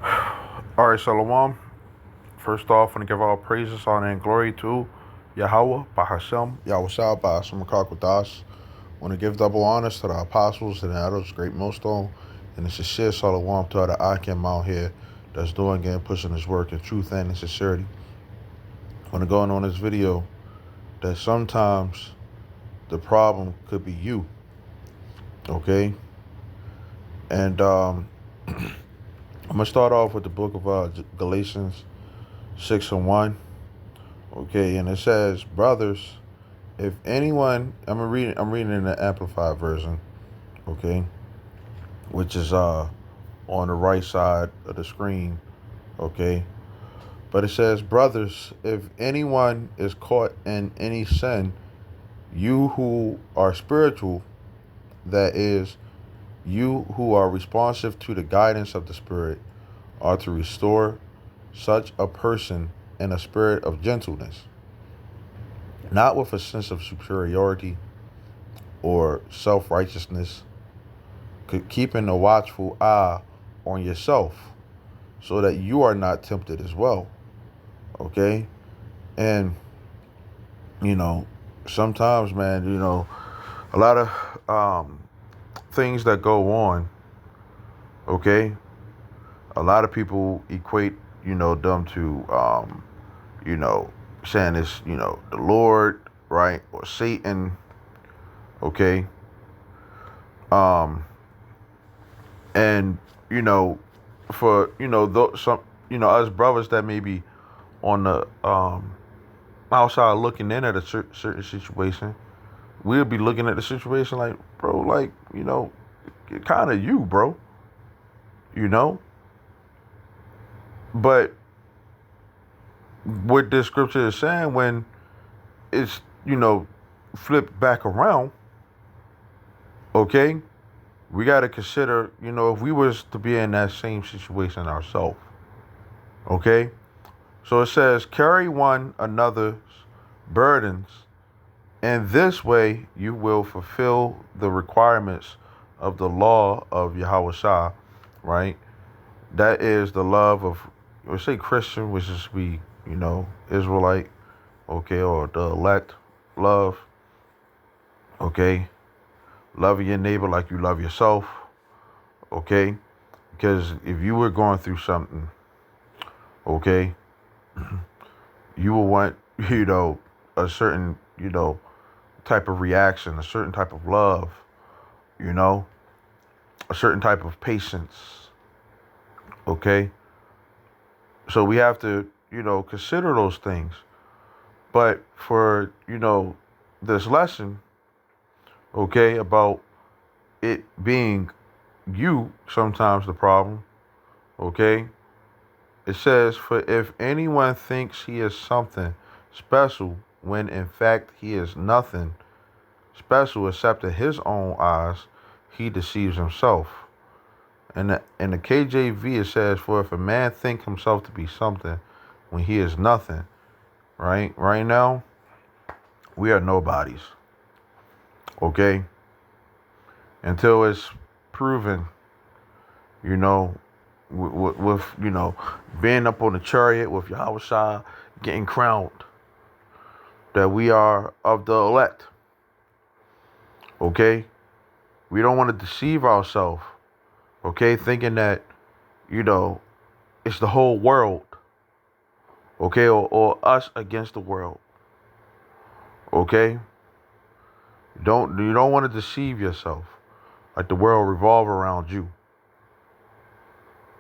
All right, Shalom. First off, I want to give all praises, honor, and glory to Yahweh, Bahashem, Yahushua, Bahashem, Kakwadash. I want to give double honors to the apostles and the elders, great millstone, and the sincere Shalom to the Akim out here that's doing and pushing his work in truth and in sincerity. I want to go on this video that sometimes the problem could be you, okay? And I'm going to start off with the book of Galatians 6 and 1. Okay, and it says, brothers, if anyone, I'm reading in the amplified version, okay, which is on the right side of the screen, okay. But it says, brothers, if anyone is caught in any sin, you who are spiritual, that is, you who are responsive to the guidance of the Spirit, are to restore such a person in a spirit of gentleness, not with a sense of superiority or self-righteousness, keeping a watchful eye on yourself so that you are not tempted as well. Okay? And, you know, sometimes, man, a lot of things that go on, okay? A lot of people equate, them to, you know, saying it's, the Lord, right? Or Satan, okay? Um, and, you know, for, some, us brothers that may be on the outside looking in at a certain situation, we'll be looking at the situation like, bro, like, kind of you, bro, you know. But what this scripture is saying, when it's, flipped back around, okay, we got to consider, if we was to be in that same situation ourselves, okay. So it says, carry one another's burdens. In this way, you will fulfill the requirements of the law of Yahweh Shah, right? That is the love of, let's say Christian, which is we, Israelite, okay, or the elect love, okay? Loving your neighbor like you love yourself, okay? Because if you were going through something, okay, you will want, a certain, type of reaction, a certain type of love, you know, a certain type of patience. Okay. So we have to, consider those things. But for, this lesson, okay, about it being you sometimes the problem, okay, it says, for if anyone thinks he is something special when in fact he is nothing special except in his own eyes, he deceives himself. In the KJV, it says, for if a man think himself to be something when he is nothing, right? Right now, we are nobodies, okay? Until it's proven, you know, with being up on the chariot with Yahweh Shai, getting crowned, that we are of the elect, okay? We don't want to deceive ourselves, okay? Thinking that, it's the whole world, okay? Or us against the world, okay? You don't want to deceive yourself like the world revolve around you.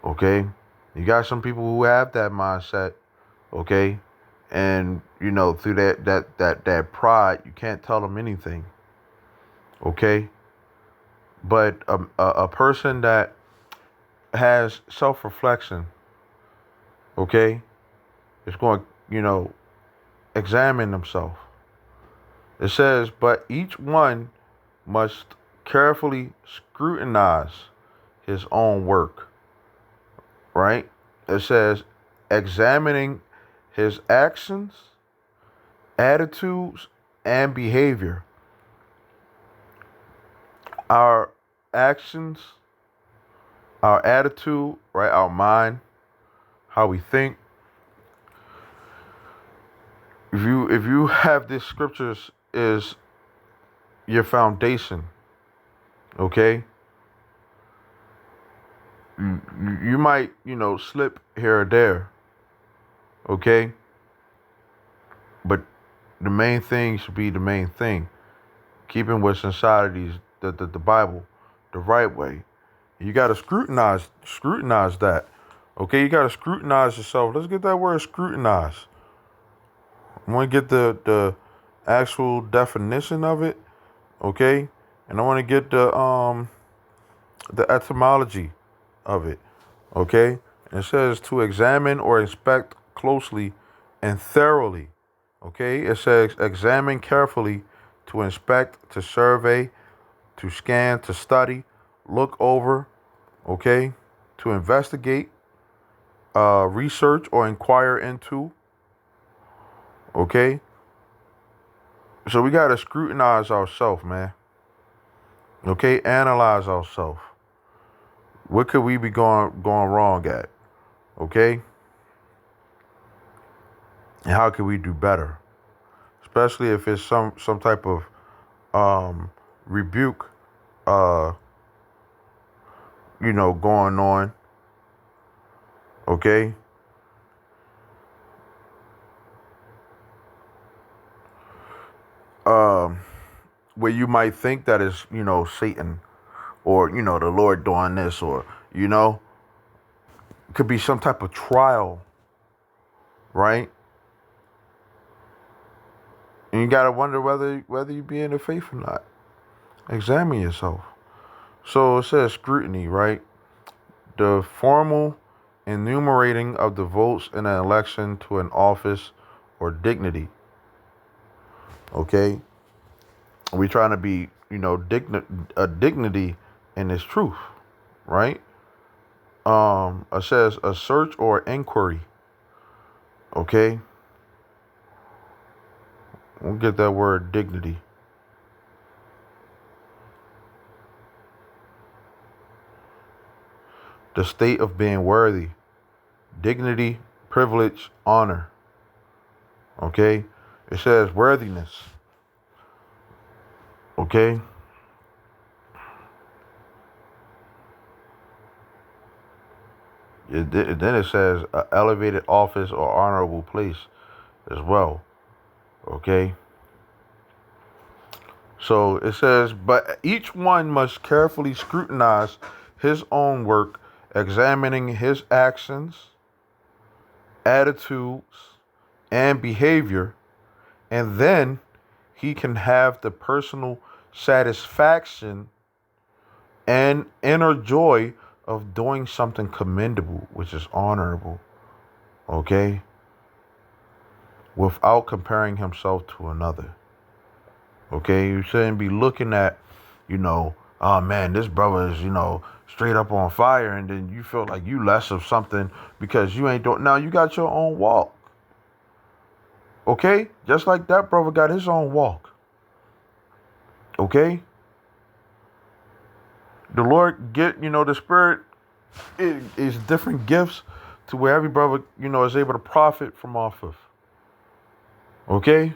Okay? You got some people who have that mindset, okay? And through that pride, you can't tell them anything. Okay? But a person that has self-reflection, okay, is going, examine themselves. It says, but each one must carefully scrutinize his own work, right? It says, examining his actions, attitudes, and behavior. Our actions, our attitude, right? Our mind, how we think. If you have these scriptures is your foundation, okay, you might, slip here or there, okay, but the main thing should be the main thing. Keeping what's inside of the Bible the right way. You got to scrutinize that. Okay, you got to scrutinize yourself. Let's get that word scrutinize. I want to get the actual definition of it, okay? And I want to get the etymology of it, okay? And it says to examine or inspect closely and thoroughly, okay? It says examine carefully, to inspect, to survey, to scan, to study, look over, okay? To investigate, research or inquire into, okay? So we got to scrutinize ourselves, man. Okay, analyze ourselves. What could we be going wrong at? Okay, and how can we do better? Especially if it's some type of rebuke, uh, going on. Okay, um, where you might think that is Satan or the Lord doing this, or it could be some type of trial, right? And you gotta wonder whether you be in the faith or not. Examine yourself. So it says scrutiny, right? The formal enumerating of the votes in an election to an office or dignity. Okay, we trying to be, a dignity in this truth, right? It says a search or inquiry. Okay, we'll get that word dignity. The state of being worthy, dignity, privilege, honor. Okay, it says worthiness. Okay, then it says elevated office or honorable place as well. Okay, so it says, but each one must carefully scrutinize his own work, examining his actions, attitudes, and behavior, and then he can have the personal satisfaction and inner joy of doing something commendable, which is honorable, okay, without comparing himself to another. Okay, you shouldn't be looking at, oh man, this brother is, straight up on fire, and then you feel like you less of something because you ain't doing. Now you got your own walk. Okay, just like that brother got his own walk. Okay, the Lord the Spirit is different gifts to where every brother is able to profit from off of. Okay.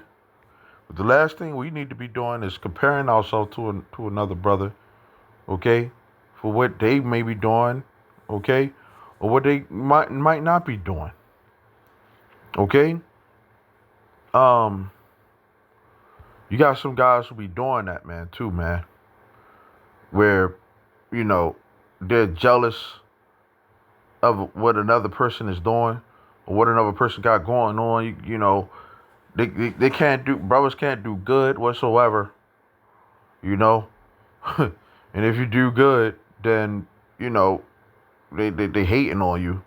But the last thing we need to be doing is comparing ourselves to another brother, okay, for what they may be doing, okay, or what they might not be doing, okay. Um, you got some guys who be doing that, man, too, man, where you know they're jealous of what another person is doing or what another person got going on. They can't do, brothers can't do good whatsoever, you know. And if you do good, then they hating on you.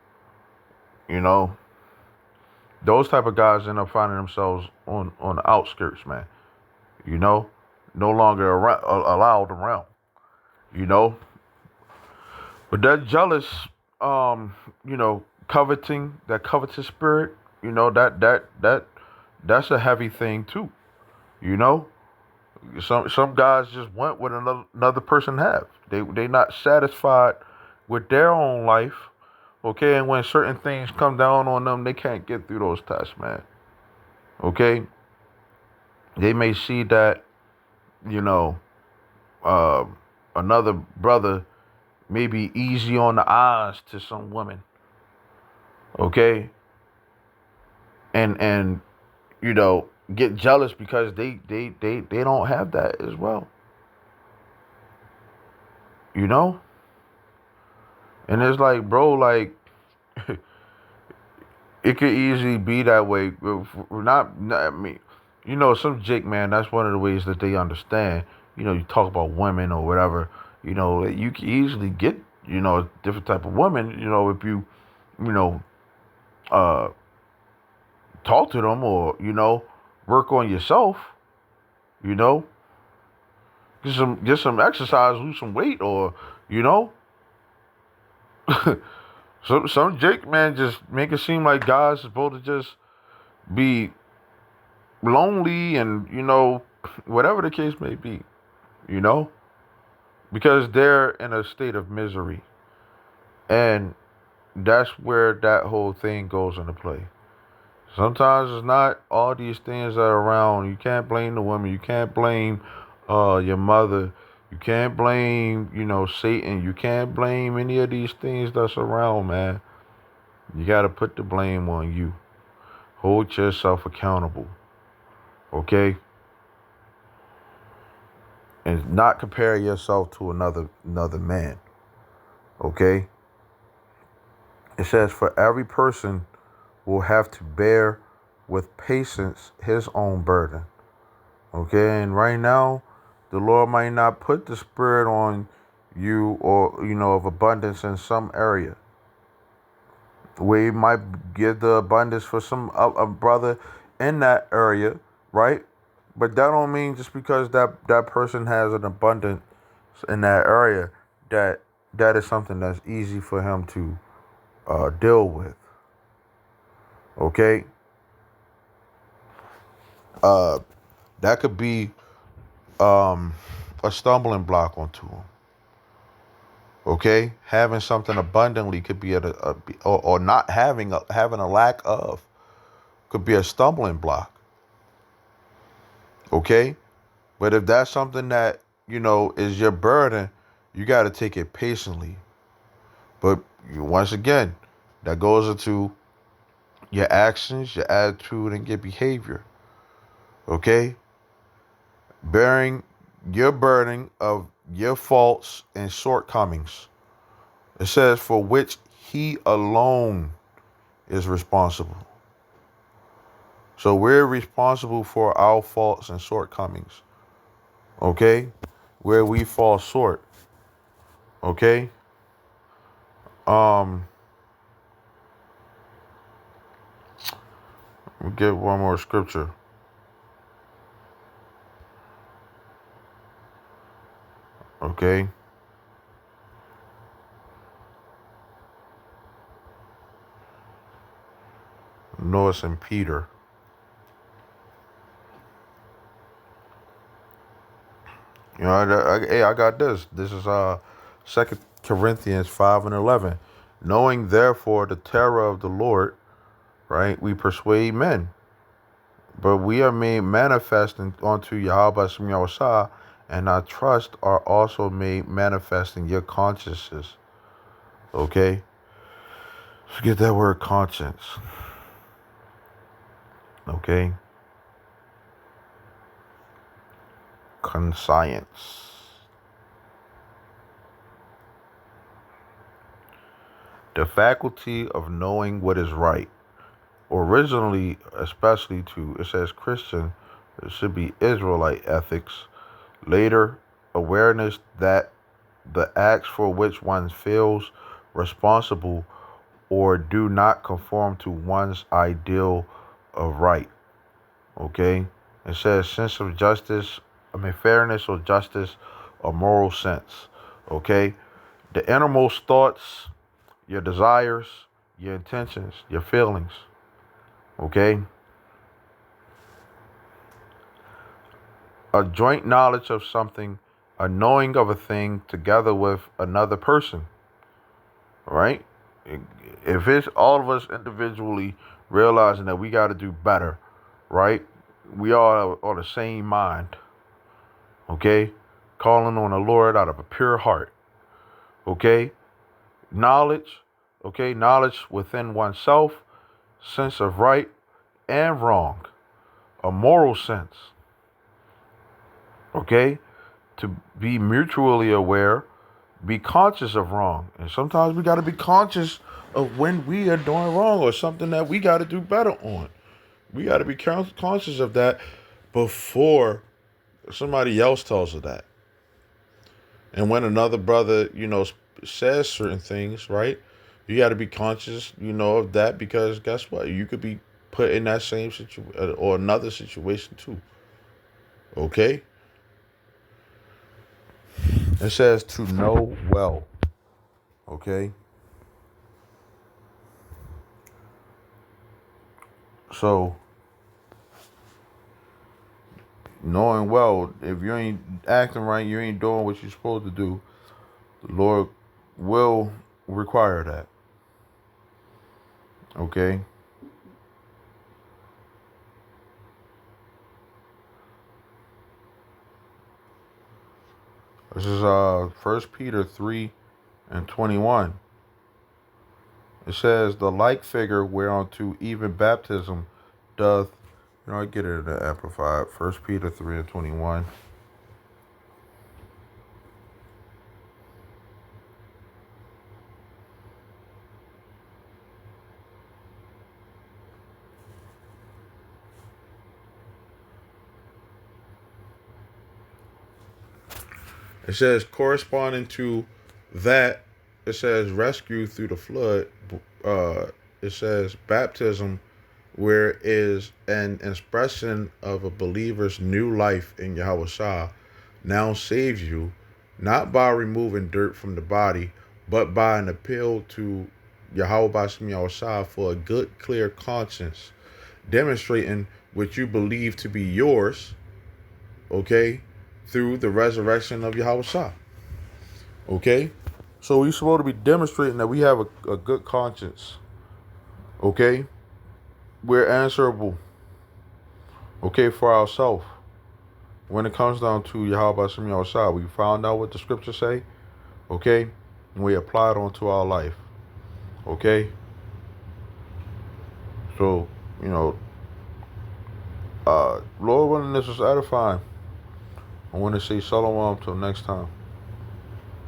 You know, those type of guys end up finding themselves on the outskirts, man. You know, no longer allowed around. You know, but that jealous, coveting, that covetous spirit, that's a heavy thing too. You know, some guys just want what another person have. They not satisfied with their own life, Okay, and when certain things come down on them, they can't get through those tests, man. Okay, they may see that, you know, uh, another brother may be easy on the eyes to some women. Okay, and you know, get jealous because they don't have that as well. You know, and it's like, bro, like it could easily be that way. Not, I mean, you know, some jake, man. That's one of the ways that they understand. You know, you talk about women or whatever. You know, you can easily get, you know, a different type of woman. You know, if you, you know, uh, talk to them or work on yourself. You know, get some exercise, lose some weight, or you know, some jake, man, just make it seem like guys supposed to just be lonely and whatever the case may be, you know, because they're in a state of misery, and that's where that whole thing goes into play. Sometimes it's not all these things that are around. You can't blame the woman. You can't blame your mother. You can't blame Satan. You can't blame any of these things that's around, man. You got to put the blame on you. Hold yourself accountable, okay? And not compare yourself to another man. Okay? It says for every person will have to bear with patience his own burden. Okay? And right now, the Lord might not put the spirit on you or of abundance in some area. We might give the abundance for some a brother in that area, right? But that don't mean just because that person has an abundance in that area that that is something that's easy for him to deal with. Okay, uh, that could be a stumbling block onto him. Okay, having something abundantly could be or not having a lack of could be a stumbling block. Okay, but if that's something that is your burden, you got to take it patiently. But once again, that goes into your actions, your attitude, and your behavior. Okay? Bearing your burden of your faults and shortcomings. It says, for which he alone is responsible. So we're responsible for our faults and shortcomings. Okay? Where we fall short. Okay? We'll get one more scripture. Okay? Noah and Peter. Hey, I got this. This is 2 Corinthians 5:11. Knowing therefore the terror of the Lord, right? We persuade men, but we are made manifest unto Yahweh Shem Yahushua, and our trust are also made manifest in your consciences. Okay? Forget that word conscience. Okay? Conscience. The faculty of knowing what is right. Originally, especially it says Christian, it should be Israelite ethics. Later, awareness that the acts for which one feels responsible or do not conform to one's ideal of right. Okay? It says sense of justice, fairness or justice or moral sense. Okay? The innermost thoughts, your desires, your intentions, your feelings. Okay? A joint knowledge of something, a knowing of a thing together with another person. Right? If it's all of us individually realizing that we got to do better, right? We all are the same mind, okay? Calling on the Lord out of a pure heart, okay? Knowledge, okay? Knowledge within oneself, sense of right and wrong, a moral sense, okay? To be mutually aware, be conscious of wrong. And sometimes we got to be conscious of when we are doing wrong or something that we got to do better on. We got to be conscious of that before somebody else tells us that. And when another brother, says certain things, right? You got to be conscious, of that because guess what? You could be put in that same situation or another situation too. Okay? It says to know well. Okay? So, knowing well, if you ain't acting right, you ain't doing what you're supposed to do, the Lord will require that. Okay? This is 1 Peter 3 and 21. It says, the like figure whereunto even baptism doth, I get it in the Amplified. 1 Peter 3 and 21. It says, corresponding to that, it says rescue through the flood. It says baptism, where is an expression of a believer's new life in Yahweh Shah, now saves you, not by removing dirt from the body, but by an appeal to Yahweh Bashem Yahweh Shah for a good, clear conscience, demonstrating what you believe to be yours, okay, through the resurrection of Yahweh Shah. Okay? So we're supposed to be demonstrating that we have a good conscience. Okay? We're answerable. Okay, for ourselves. When it comes down to Yahweh Bashem Yahweh Shah, we found out what the scriptures say. Okay? And we apply it onto our life. Okay? So, Lord willing, this was edifying. I want to say shalom till next time.